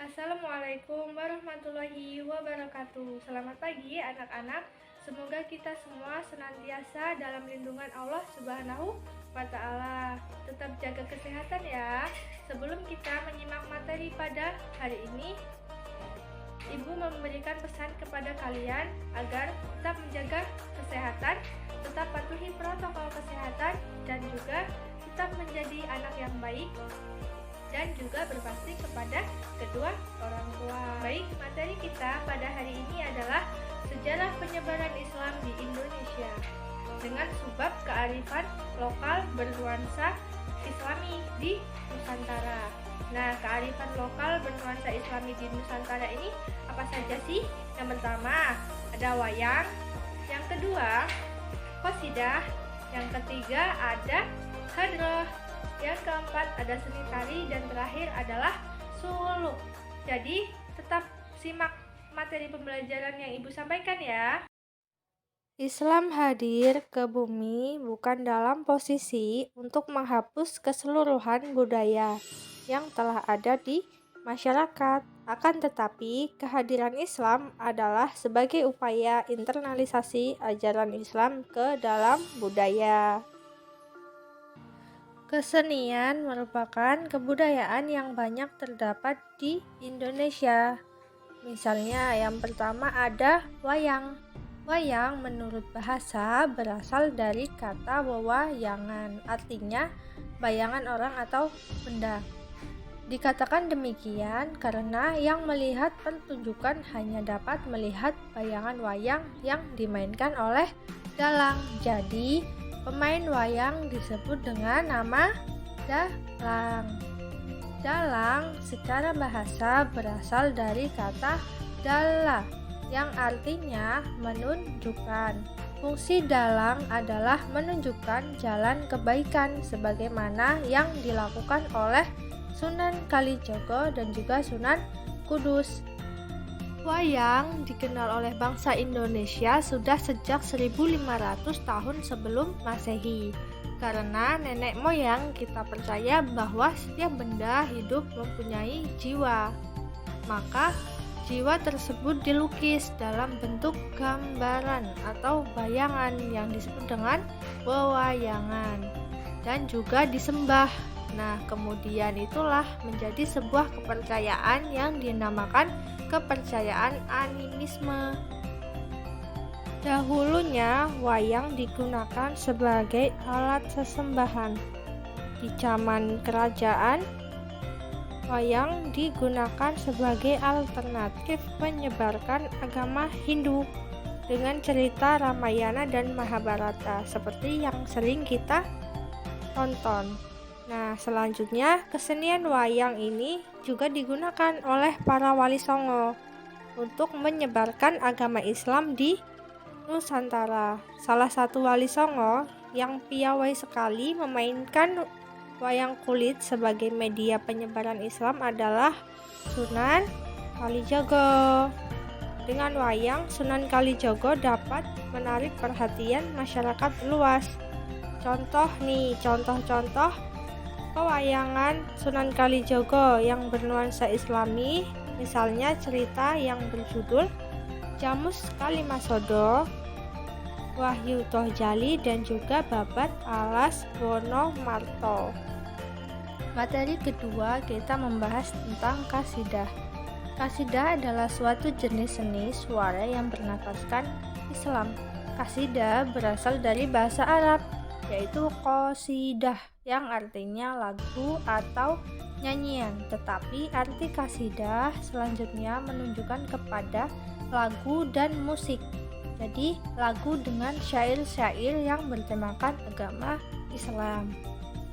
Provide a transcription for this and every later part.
Assalamualaikum warahmatullahi wabarakatuh. Selamat pagi anak-anak. Semoga kita semua senantiasa dalam lindungan Allah Subhanahu wa Ta'ala. Tetap jaga kesehatan ya. Sebelum kita menyimak materi pada hari ini, Ibu memberikan pesan kepada kalian agar tetap menjaga kesehatan, tetap patuhi protokol kesehatan, dan juga tetap menjadi anak yang baik dan juga berbakti kepada kedua orang tua. Baik, materi kita pada hari ini adalah sejarah penyebaran Islam di Indonesia dengan subbab kearifan lokal bernuansa Islami di Nusantara. Nah, kearifan lokal bernuansa Islami di Nusantara ini apa saja sih? Yang pertama, ada wayang. Yang kedua, qasidah. Yang ketiga, ada hadroh. Yang keempat, ada seni tari. Dan terakhir adalah suluk. Jadi, tetap simak materi pembelajaran yang Ibu sampaikan ya. Islam hadir ke bumi bukan dalam posisi untuk menghapus keseluruhan budaya yang telah ada di masyarakat. Akan tetapi, kehadiran Islam adalah sebagai upaya internalisasi ajaran Islam ke dalam budaya. Kesenian merupakan kebudayaan yang banyak terdapat di Indonesia. Misalnya yang pertama ada wayang. Wayang menurut bahasa berasal dari kata wewayangan, artinya bayangan orang atau benda. Dikatakan demikian karena yang melihat pertunjukan hanya dapat melihat bayangan wayang yang dimainkan oleh dalang. Jadi, pemain wayang disebut dengan nama dalang. Dalang secara bahasa berasal dari kata dalla yang artinya menunjukkan. Fungsi dalang adalah menunjukkan jalan kebaikan sebagaimana yang dilakukan oleh Sunan Kalijogo dan juga Sunan Kudus. Wayang dikenal oleh bangsa Indonesia sudah sejak 1500 tahun sebelum Masehi. Karena nenek moyang kita percaya bahwa setiap benda hidup mempunyai jiwa. Maka jiwa tersebut dilukis dalam bentuk gambaran atau bayangan yang disebut dengan wewayangan dan juga disembah. Nah, kemudian itulah menjadi sebuah kepercayaan yang dinamakan kepercayaan animisme. Dahulunya, wayang digunakan sebagai alat sesembahan. Di zaman kerajaan, wayang digunakan sebagai alternatif menyebarkan agama Hindu dengan cerita Ramayana dan Mahabharata seperti yang sering kita tonton. Nah, selanjutnya kesenian wayang ini juga digunakan oleh para wali songo untuk menyebarkan agama Islam di Nusantara. Salah satu wali songo yang piawai sekali memainkan wayang kulit sebagai media penyebaran Islam adalah Sunan Kalijogo. Dengan wayang, Sunan Kalijogo dapat menarik perhatian masyarakat luas. Contoh pewayangan Sunan Kalijogo yang bernuansa Islami, misalnya cerita yang berjudul Jamus Kalimasodo, Wahyu Tohjali, dan juga Babat Alas Wonomarto. Materi kedua kita membahas tentang qasidah. Qasidah adalah suatu jenis seni suara yang bernafaskan Islam. Qasidah berasal dari bahasa Arab, yaitu qasidah yang artinya lagu atau nyanyian. Tetapi arti qasidah selanjutnya menunjukkan kepada lagu dan musik. Jadi lagu dengan syair-syair yang bertemakan agama Islam.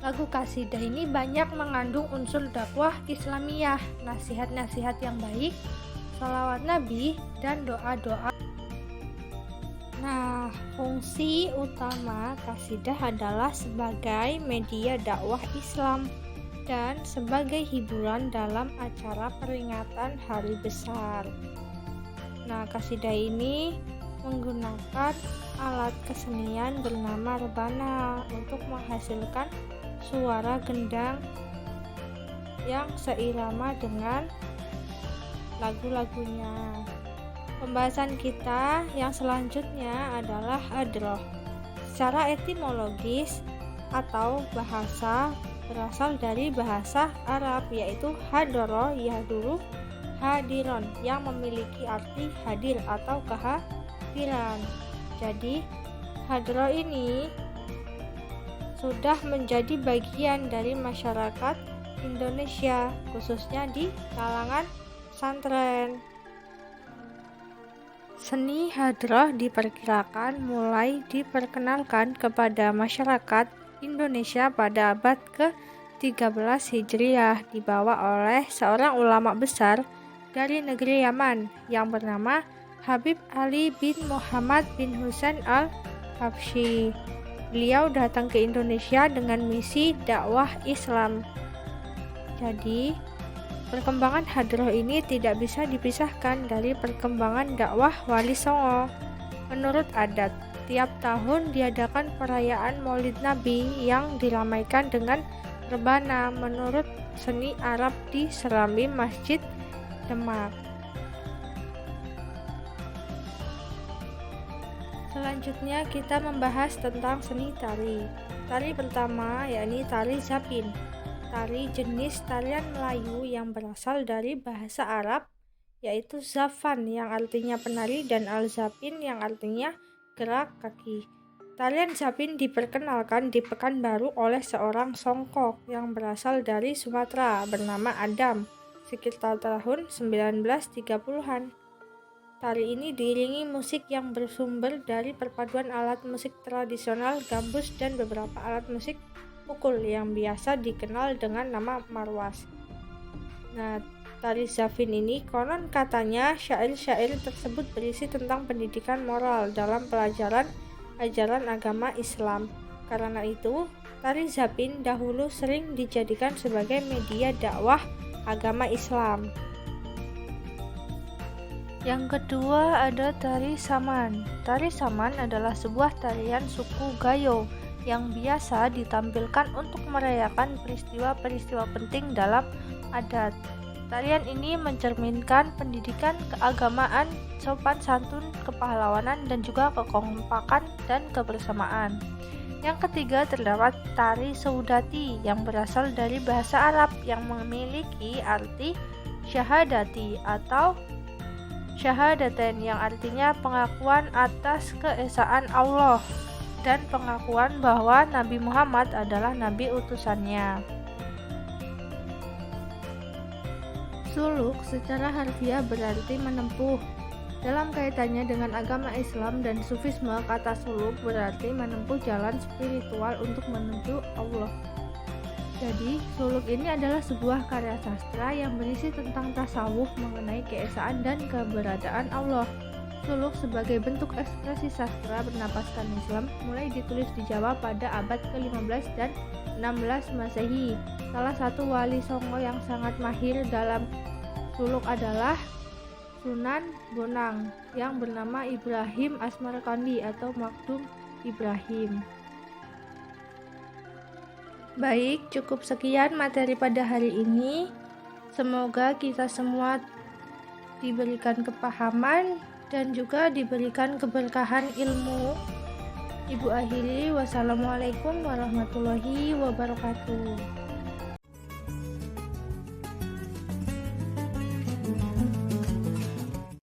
Lagu qasidah ini banyak mengandung unsur dakwah Islamiyah, nasihat-nasihat yang baik, shalawat Nabi, dan doa-doa. Nah, fungsi utama qasidah adalah sebagai media dakwah Islam dan sebagai hiburan dalam acara peringatan hari besar. Nah, qasidah ini menggunakan alat kesenian bernama rebana untuk menghasilkan suara gendang yang seirama dengan lagu-lagunya. Pembahasan kita yang selanjutnya adalah hadroh. Secara etimologis atau bahasa berasal dari bahasa Arab, yaitu hadoro yahduru hadiron, yang memiliki arti hadir atau kehadiran. Jadi hadroh ini sudah menjadi bagian dari masyarakat Indonesia, khususnya di kalangan pesantren. Seni hadroh diperkirakan mulai diperkenalkan kepada masyarakat Indonesia pada abad ke-13 Hijriah, dibawa oleh seorang ulama besar dari negeri Yaman yang bernama Habib Ali bin Muhammad bin Husain al-Habsyi. Beliau datang ke Indonesia dengan misi dakwah Islam. Jadi, perkembangan hadroh ini tidak bisa dipisahkan dari perkembangan dakwah Wali Songo. Menurut adat, tiap tahun diadakan perayaan Maulid Nabi yang diramaikan dengan rebana menurut seni Arab di Serambi Masjid Demak. Selanjutnya kita membahas tentang seni tari. Tari pertama yakni tari zapin. Tari jenis tarian Melayu yang berasal dari bahasa Arab, yaitu zafan yang artinya penari dan al-zapin yang artinya gerak kaki. Tarian zapin diperkenalkan di Pekanbaru oleh seorang songkok yang berasal dari Sumatera bernama Adam sekitar tahun 1930-an. Tari ini diiringi musik yang bersumber dari perpaduan alat musik tradisional gambus dan beberapa alat musik pukul yang biasa dikenal dengan nama marwas. Nah, tari zapin ini konon katanya syair-syair tersebut berisi tentang pendidikan moral dalam pelajaran ajaran agama Islam. Karena itu, tari zapin dahulu sering dijadikan sebagai media dakwah agama Islam. Yang kedua ada tari saman. Tari saman adalah sebuah tarian suku Gayo yang biasa ditampilkan untuk merayakan peristiwa-peristiwa penting dalam adat. Tarian ini mencerminkan pendidikan keagamaan, sopan santun, kepahlawanan, dan juga kekompakan dan kebersamaan. Yang ketiga terdapat tari saudati yang berasal dari bahasa Arab yang memiliki arti syahadati atau syahadaten yang artinya pengakuan atas keesaan Allah dan pengakuan bahwa Nabi Muhammad adalah nabi utusannya. Suluk secara harfiah berarti menempuh. Dalam kaitannya dengan agama Islam dan sufisme, kata suluk berarti menempuh jalan spiritual untuk menuju Allah. Jadi, suluk ini adalah sebuah karya sastra yang berisi tentang tasawuf mengenai keesaan dan keberadaan Allah. Suluk sebagai bentuk ekspresi sastra bernapaskan Islam mulai ditulis di Jawa pada abad ke-15 dan 16 Masehi. Salah satu wali Songo yang sangat mahir dalam suluk adalah Sunan Bonang yang bernama Ibrahim Asmarkandi atau Makdum Ibrahim. Baik, cukup sekian materi pada hari ini. Semoga kita semua diberikan kepahaman dan juga diberikan keberkahan ilmu. Ibu akhiri, wassalamualaikum warahmatullahi wabarakatuh.